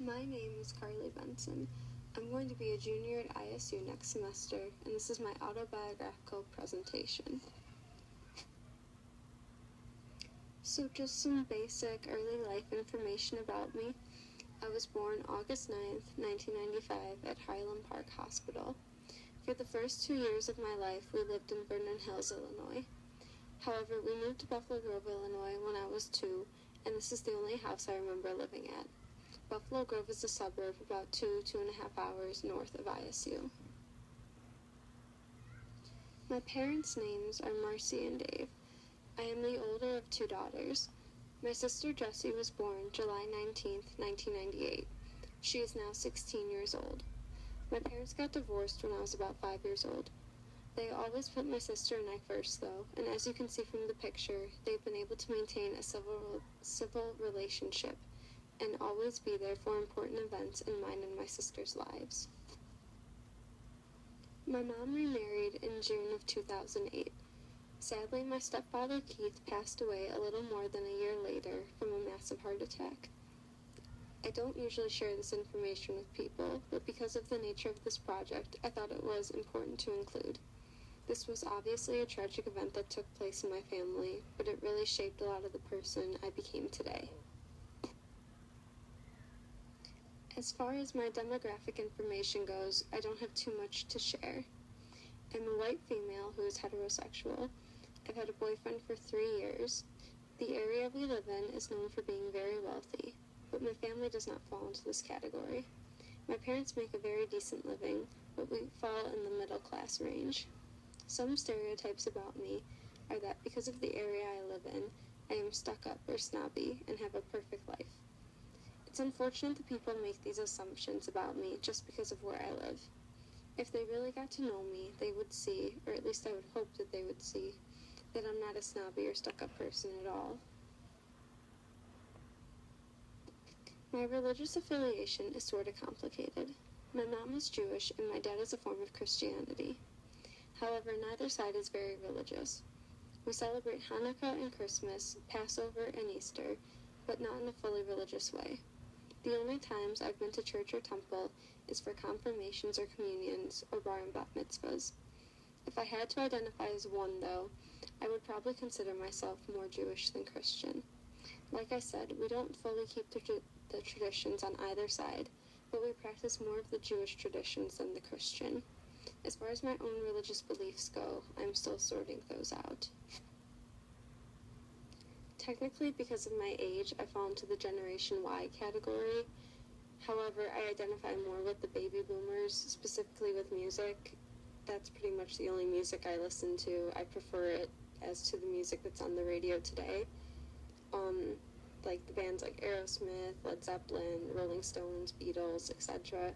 My name is Carly Benson. I'm going to be a junior at ISU next semester, and this is my autobiographical presentation. So just some basic early life information about me. I was born August 9th, 1995 at Highland Park Hospital. For the first 2 years of my life, we lived in Vernon Hills, Illinois. However, we moved to Buffalo Grove, Illinois when I was 2, and this is the only house I remember living at. Buffalo Grove is a suburb about 2.5 hours north of ISU. My parents' names are Marcy and Dave. I am the older of 2 daughters. My sister Jessie was born July 19th, 1998. She is now 16 years old. My parents got divorced when I was about 5 years old. They always put my sister and I first, though, and as you can see from the picture, they've been able to maintain a civil relationship and always be there for important events in mine and my sister's lives. My mom remarried in June of 2008. Sadly, my stepfather Keith passed away a little more than a year later from a massive heart attack. I don't usually share this information with people, but because of the nature of this project, I thought it was important to include. This was obviously a tragic event that took place in my family, but it really shaped a lot of the person I became today. As far as my demographic information goes, I don't have too much to share. I'm a white female who is heterosexual. I've had a boyfriend for 3 years. The area we live in is known for being very wealthy, but my family does not fall into this category. My parents make a very decent living, but we fall in the middle class range. Some stereotypes about me are that because of the area I live in, I am stuck up or snobby and have a perfect life. It's unfortunate that people make these assumptions about me just because of where I live. If they really got to know me, they would see, or at least I would hope that they would see, that I'm not a snobby or stuck-up person at all. My religious affiliation is sort of complicated. My mom is Jewish and my dad is a form of Christianity. However, neither side is very religious. We celebrate Hanukkah and Christmas, Passover and Easter, but not in a fully religious way. The only times I've been to church or temple is for confirmations or communions or bar and bat mitzvahs. If I had to identify as one, though, I would probably consider myself more Jewish than Christian. Like I said, we don't fully keep the traditions on either side, but we practice more of the Jewish traditions than the Christian. As far as my own religious beliefs go, I'm still sorting those out. Technically, because of my age, I fall into the Generation Y category. However, I identify more with the baby boomers, specifically with music. That's pretty much the only music I listen to. I prefer it as to the music that's on the radio today. Like the bands like Aerosmith, Led Zeppelin, Rolling Stones, Beatles, etc.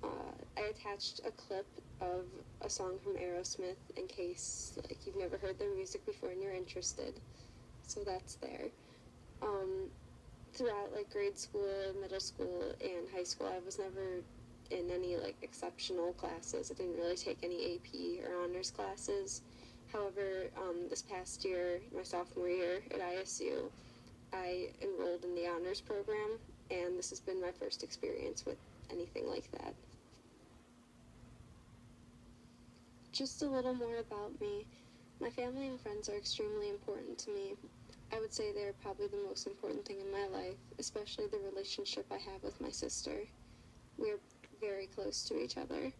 I attached a clip of a song from Aerosmith in case you've never heard their music before and you're interested. So that's there. Throughout grade school, middle school, and high school, I was never in any exceptional classes. I didn't really take any AP or honors classes. However, this past year, my sophomore year at ISU, I enrolled in the honors program, and this has been my first experience with anything like that. Just a little more about me. My family and friends are extremely important to me. I would say they're probably the most important thing in my life, especially the relationship I have with my sister. We're very close to each other.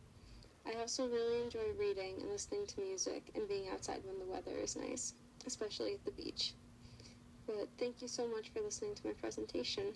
I also really enjoy reading and listening to music and being outside when the weather is nice, especially at the beach. But thank you so much for listening to my presentation.